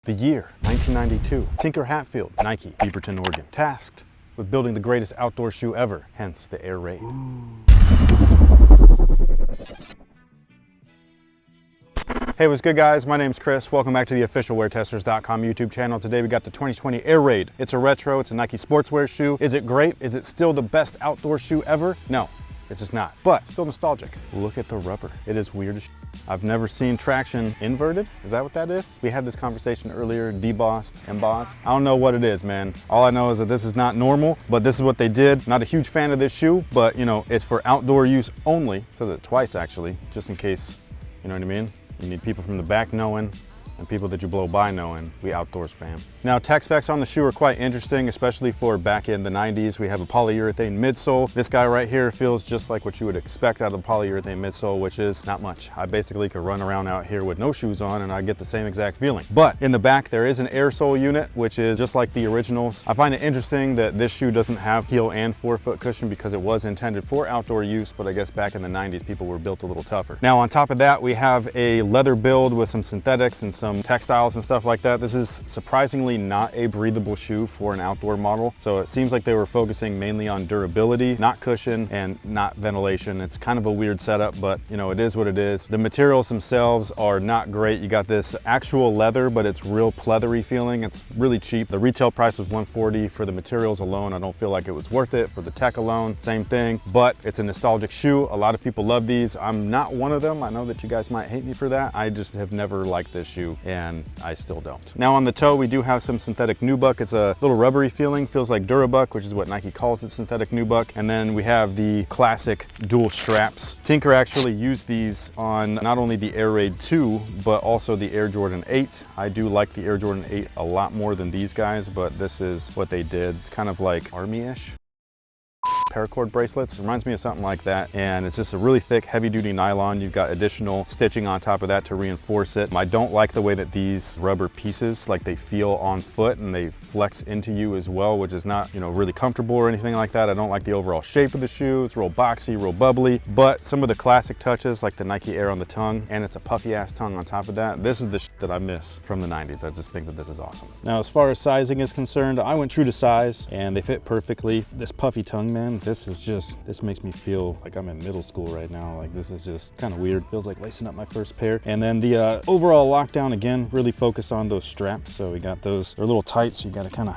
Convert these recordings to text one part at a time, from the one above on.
The year, 1992. Tinker Hatfield, Nike, Beaverton, Oregon. Tasked with building the greatest outdoor shoe ever, hence the Air Raid. Hey, what's good guys? My name's Chris. Welcome back to the official WearTesters.com YouTube channel. Today we got the 2020 Air Raid. It's a retro, it's a Nike sportswear shoe. Is it great? Is it still the best outdoor shoe ever? No, it's just not, but still nostalgic. Look at the rubber. It is weird as shit. I've never seen traction inverted. Is that what that is? We had this conversation earlier, debossed, embossed. I don't know what it is, man. All I know is that this is not normal, but this is what they did. Not a huge fan of this shoe, but you know, it's for outdoor use only. It says it twice actually, just in case, you know what I mean? You need people from the back knowing and people that you blow by knowing we outdoors fam. Now tech specs on the shoe are quite interesting, especially for back in the 90s. We have a polyurethane midsole. This guy right here feels just like what you would expect out of a polyurethane midsole, which is not much. I basically could run around out here with no shoes on and I get the same exact feeling. But in the back there is an air sole unit, which is just like the originals. I find it interesting that this shoe doesn't have heel and forefoot cushion because it was intended for outdoor use, but I guess back in the 90s people were built a little tougher. Now on top of that we have a leather build with some synthetics and some textiles and stuff like that. This is surprisingly not a breathable shoe for an outdoor model. So it seems like they were focusing mainly on durability, not cushion and not ventilation. It's kind of a weird setup, but you know, it is what it is. The materials themselves are not great. You got this actual leather, but it's real pleathery feeling. It's really cheap. The retail price was $140 for the materials alone. I don't feel like it was worth it for the tech alone. Same thing, but it's a nostalgic shoe. A lot of people love these. I'm not one of them. I know that you guys might hate me for that. I just have never liked this shoe and I still don't. Now on the toe, we do have some synthetic nubuck. It's a little rubbery feeling, feels like Durabuck, which is what Nike calls it, synthetic nubuck. And then we have the classic dual straps. Tinker actually used these on not only the Air Raid 2, but also the Air Jordan 8. I do like the Air Jordan 8 a lot more than these guys, but this is what they did. It's kind of like army-ish. Paracord bracelets, reminds me of something like that, and it's just a really thick heavy-duty nylon. You've got additional stitching on top of that to reinforce it. I don't like the way that these rubber pieces, like they feel on foot and they flex into you as well, which is not, you know, really comfortable or anything like that. I don't like the overall shape of the shoe. It's real boxy, real bubbly, but some of the classic touches like the Nike Air on the tongue, and it's a puffy ass tongue on top of that. This is the shit that I miss from the 90s. I just think that this is awesome. Now as far as sizing is concerned, I went true to size and they fit perfectly. This puffy tongue, man, this makes me feel like I'm in middle school right now. Like this is just kind of weird. Feels like lacing up my first pair. And then the overall lockdown, again, really focus on those straps. So we got those, they're a little tight, so you got to kind of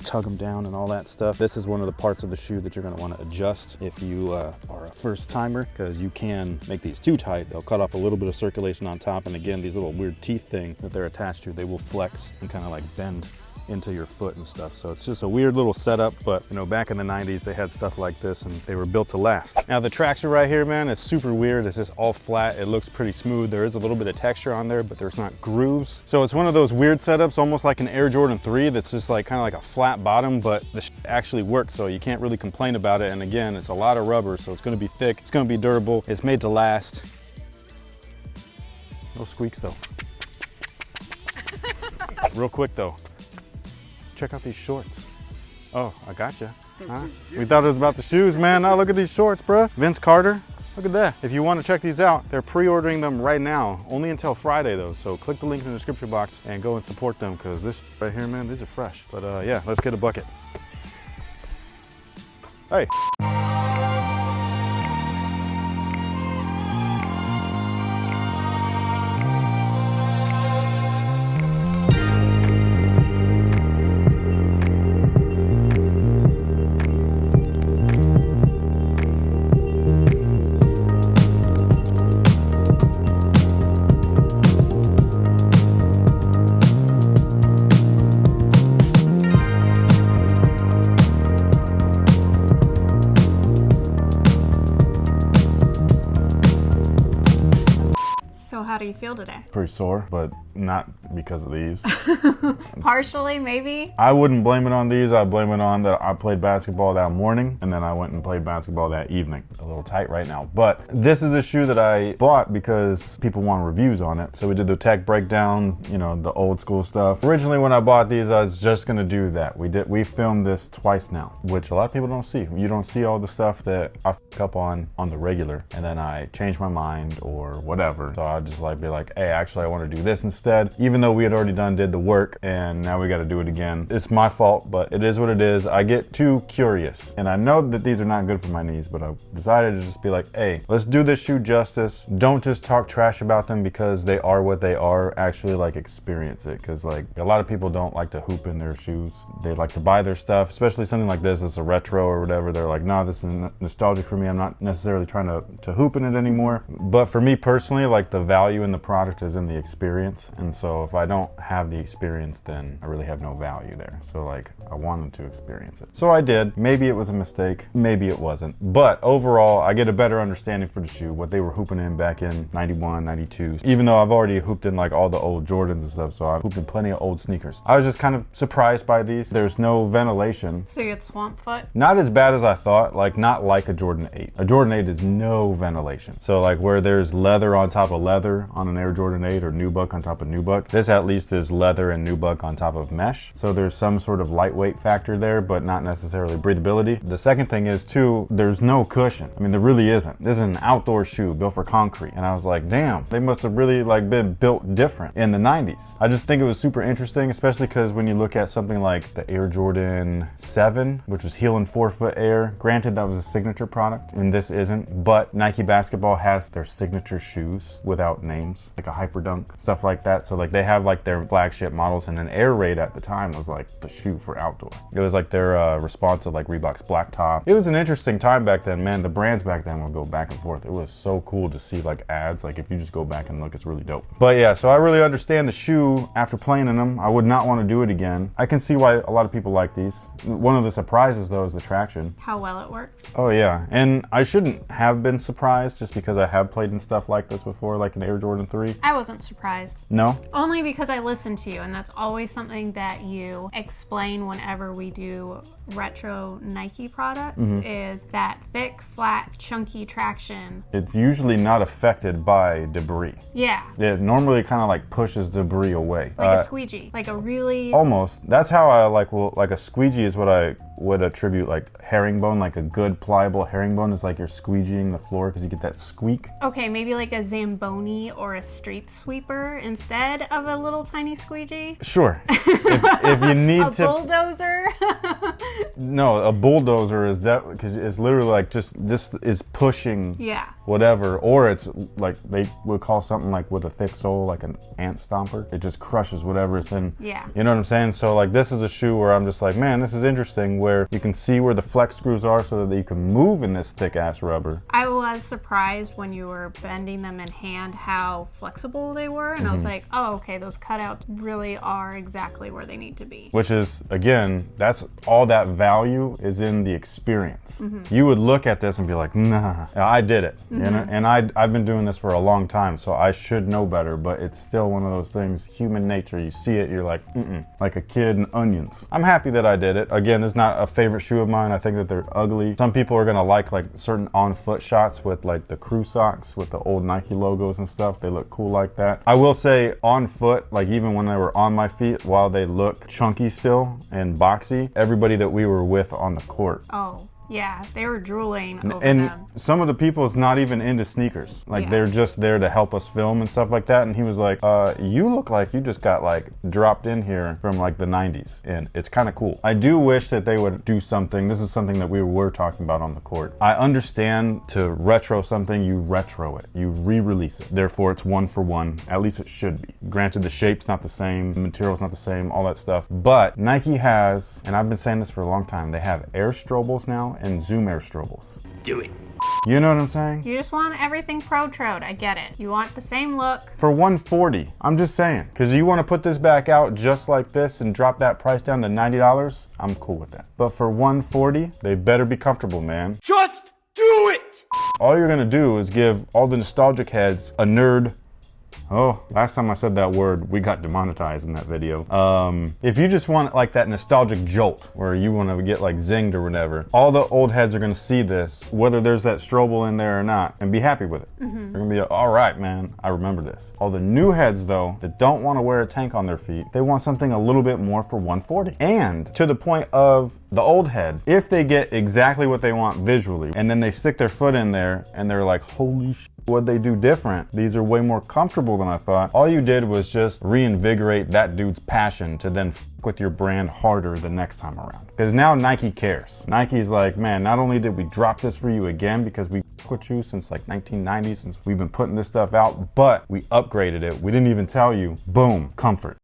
tug them down and all that stuff. This is one of the parts of the shoe that you're going to want to adjust if you are a first timer, because you can make these too tight. They'll cut off a little bit of circulation on top. And again, these little weird teeth thing that they're attached to, they will flex and kind of like bend into your foot and stuff. So it's just a weird little setup, but you know, back in the 90s, they had stuff like this and they were built to last. Now the traction right here, man, is super weird. It's just all flat. It looks pretty smooth. There is a little bit of texture on there, but there's not grooves. So it's one of those weird setups, almost like an Air Jordan 3 that's just like kind of like a flat bottom, but the actually works. So you can't really complain about it. And again, it's a lot of rubber, so it's gonna be thick. It's gonna be durable. It's made to last. No squeaks though. Real quick though. Check out these shorts. Oh, I gotcha. Huh? We thought it was about the shoes, man. Now look at these shorts, bruh. Vince Carter, look at that. If you want to check these out, they're pre-ordering them right now, only until Friday though. So click the link in the description box and go and support them, because this right here, man, these are fresh. But yeah, let's get a bucket. Hey. How do you feel today? Pretty sore, but not because of these. Partially, maybe? I wouldn't blame it on these. I'd blame it on that I played basketball that morning and then I went and played basketball that evening. A little tight right now. But this is a shoe that I bought because people want reviews on it. So we did the tech breakdown, you know, the old school stuff. Originally when I bought these, I was just gonna do that. We filmed this twice now, which a lot of people don't see. You don't see all the stuff that I f up on the regular and then I change my mind or whatever. So I just like be like, hey, actually I want to do this instead, even though we had already did the work and now we got to do it again. It's my fault, but it is what it is. I get too curious and I know that these are not good for my knees, but I decided to just be like, hey, let's do this shoe justice. Don't just talk trash about them because they are what they are. Actually like experience it, because like a lot of people don't like to hoop in their shoes. They like to buy their stuff, especially something like this. It's a retro or whatever. They're like, nah, this is nostalgic for me. I'm not necessarily trying to hoop in it anymore. But for me personally, like the value in the product is in the experience. And so if I don't have the experience, then I really have no value there. So like I wanted to experience it. So I did. Maybe it was a mistake, maybe it wasn't. But overall, I get a better understanding for the shoe, what they were hooping in back in 91, 92. Even though I've already hooped in like all the old Jordans and stuff, so I've hooped in plenty of old sneakers. I was just kind of surprised by these. There's no ventilation. So you get swamp foot? Not as bad as I thought, like not like a Jordan 8. A Jordan 8 is no ventilation. So like where there's leather on top of leather on an Air Jordan 8 or nubuck on top of nubuck, this at least is leather and nubuck on top of mesh. So there's some sort of lightweight factor there, but not necessarily breathability. The second thing is too, there's no cushion. I mean, there really isn't. This is an outdoor shoe built for concrete. And I was like, damn, they must have really like been built different in the 90s. I just think it was super interesting, especially because when you look at something like the Air Jordan 7, which was heel and forefoot Air, granted that was a signature product and this isn't, but Nike basketball has their signature shoes without names, like a Hyperdunk, stuff like that. So like they have like their flagship models, and an Air Raid at the time was like the shoe for outdoor. It was like their response to like Reebok's Black Top. It was an interesting time back then, man. The brands back then would go back and forth. It was so cool to see like ads. Like if you just go back and look, it's really dope. But yeah, so I really understand the shoe after playing in them. I would not want to do it again. I can see why a lot of people like these. One of the surprises though is the traction. How well it works. Oh yeah, and I shouldn't have been surprised just because I have played in stuff like this before, like an Air Jordan 3. I wasn't surprised. No? Only because I listened to you, and that's always something that you explain whenever we do retro Nike products, is that thick, flat, chunky traction. It's usually not affected by debris. Yeah. It normally kind of like pushes debris away. Like a squeegee. Like a really... Almost. That's how I like, well, like a squeegee is what I would attribute like herringbone, like a good pliable herringbone is like you're squeegeeing the floor because you get that squeak. Okay, maybe like a Zamboni or a street sweeper instead of a little tiny squeegee. Sure. if you need a bulldozer. No, a bulldozer is that because it's literally like just this is pushing whatever, or it's like they would call something like with a thick sole like an ant stomper. It just crushes whatever it's in. Yeah. You know what I'm saying? So like this is a shoe where I'm just like, man, this is interesting, where you can see where the flex screws are so that you can move in this thick ass rubber. I was surprised when you were bending them in hand how flexible they were, and I was like, oh, okay, those cutouts really are exactly where they need to be. Which is, again, that's all that value is in the experience. You would look at this and be like, nah, I did it. You know? And I've been doing this for a long time, so I should know better, but it's still one of those things, human nature. You see it, you're like, like a kid in onions. I'm happy that I did it. Again, it's not a favorite shoe of mine. I think that they're ugly. Some people are gonna like certain on-foot shots with like the crew socks with the old Nike logos and stuff. They look cool like that. I will say on foot, like even when they were on my feet, while they look chunky still and boxy, everybody that we were with on the court. Oh. Yeah, they were drooling over and them. Some of the people is not even into sneakers. Like they're just there to help us film and stuff like that. And he was like, you look like you just got like dropped in here from like the 90s. And it's kind of cool. I do wish that they would do something. This is something that we were talking about on the court. I understand to retro something, you retro it. You re-release it. Therefore, it's one for one. At least it should be. Granted, the shape's not the same, the material's not the same, all that stuff. But Nike has, and I've been saying this for a long time, they have Air Strobles now and Zoom Air Strobles. Do it. You know what I'm saying? You just want everything pro-trode. I get it. You want the same look. For $140, I'm just saying. Because you want to put this back out just like this and drop that price down to $90, I'm cool with that. But for $140, they better be comfortable, man. Just do it! All you're going to do is give all the nostalgic heads a nerd. Oh, last time I said that word, we got demonetized in that video. If you just want like that nostalgic jolt where you want to get like zinged or whatever, all the old heads are going to see this, whether there's that stroble in there or not, and be happy with it. They're going to be like, all right, man, I remember this. All the new heads though, that don't want to wear a tank on their feet, they want something a little bit more for $140. And to the point of the old head, if they get exactly what they want visually, and then they stick their foot in there and they're like, holy shit, What'd they do different? These are way more comfortable than I thought. All you did was just reinvigorate that dude's passion to then with your brand harder the next time around. Because now Nike cares. Nike's like, man, not only did we drop this for you again because we with you since like 1990, since we've been putting this stuff out, but we upgraded it. We didn't even tell you. Boom, comfort.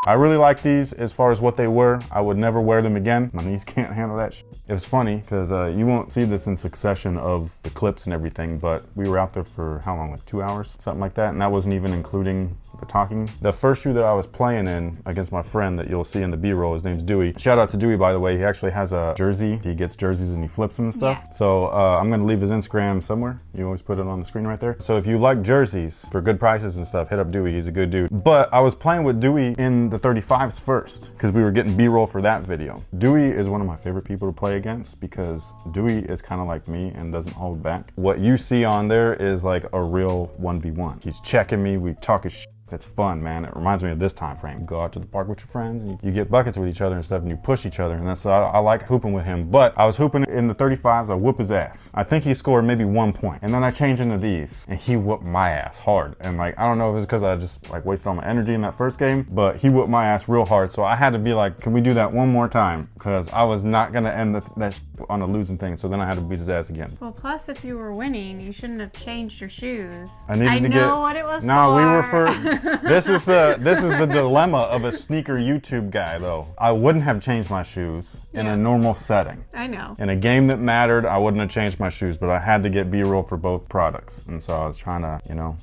I really like these as far as what they were. I would never wear them again. My knees can't handle that shit. It was funny because you won't see this in succession of the clips and everything, but we were out there for how long, like 2 hours, something like that. And that wasn't even including the talking. The first shoe that I was playing in against my friend that you'll see in the B-roll, his name's Dewey. Shout out to Dewey, by the way. He actually has a jersey. He gets jerseys and he flips them and stuff. Yeah. So I'm gonna leave his Instagram somewhere. You always put it on the screen right there. So if you like jerseys for good prices and stuff, hit up Dewey. He's a good dude. But I was playing with Dewey in the 35s first because we were getting B-roll for that video. Dewey is one of my favorite people to play against because Dewey is kind of like me and doesn't hold back. What you see on there is like a real 1v1. He's checking me, we talk his shit. It's fun, man. It reminds me of this time frame. You go out to the park with your friends and you get buckets with each other and stuff and you push each other, and that's I like hooping with him. But I was hooping in the 35s, I whoop his ass. I think he scored maybe 1 point. And then I changed into these and he whooped my ass hard. And like, I don't know if it's because I just like wasted all my energy in that first game, but he whooped my ass real hard. So I had to be like, can we do that one more time? Because I was not gonna end that on a losing thing. So then I had to beat his ass again. Well, plus if you were winning, you shouldn't have changed your shoes. I know what it was No, for. we were for, this is the dilemma of a sneaker YouTube guy though. I wouldn't have changed my shoes in a normal setting. I know. In a game that mattered, I wouldn't have changed my shoes, but I had to get B-roll for both products. And so I was trying to, you know,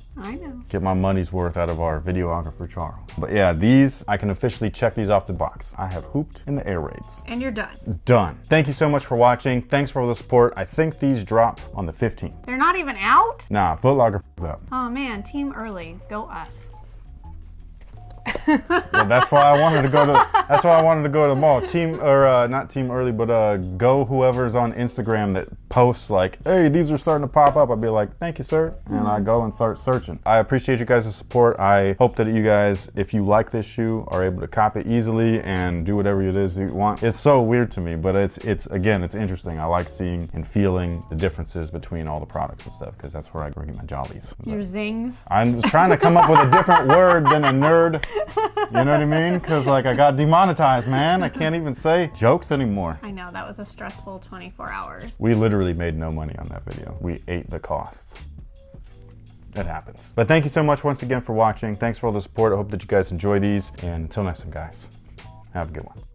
get my money's worth out of our videographer, Charles. But yeah, these, I can officially check these off the box. I have hooped in the air raids. And you're done. Done. Thank you so much for watching. Thanks for all the support. I think these drop on the 15th. They're not even out? Nah, Foot Locker f***ed up. Oh man, team early. Go us. Well, that's why I wanted to go to. That's why I wanted to go to the mall. Not team early, but go whoever's on Instagram that posts like, "Hey, these are starting to pop up." I'd be like, "Thank you, sir," and I go and start searching. I appreciate you guys' support. I hope that you guys, if you like this shoe, are able to cop it easily and do whatever it is you want. It's so weird to me, but it's interesting. I like seeing and feeling the differences between all the products and stuff because that's where I get my jollies. Your zings. I'm just trying to come up with a different word than a nerd. You know what I mean? Because like I got demonetized, man. I can't even say jokes anymore. I know, that was a stressful 24 hours. We literally made no money on that video. We ate the costs. It happens. But thank you so much once again for watching. Thanks for all the support. I hope that you guys enjoy these. And until next time, guys, have a good one.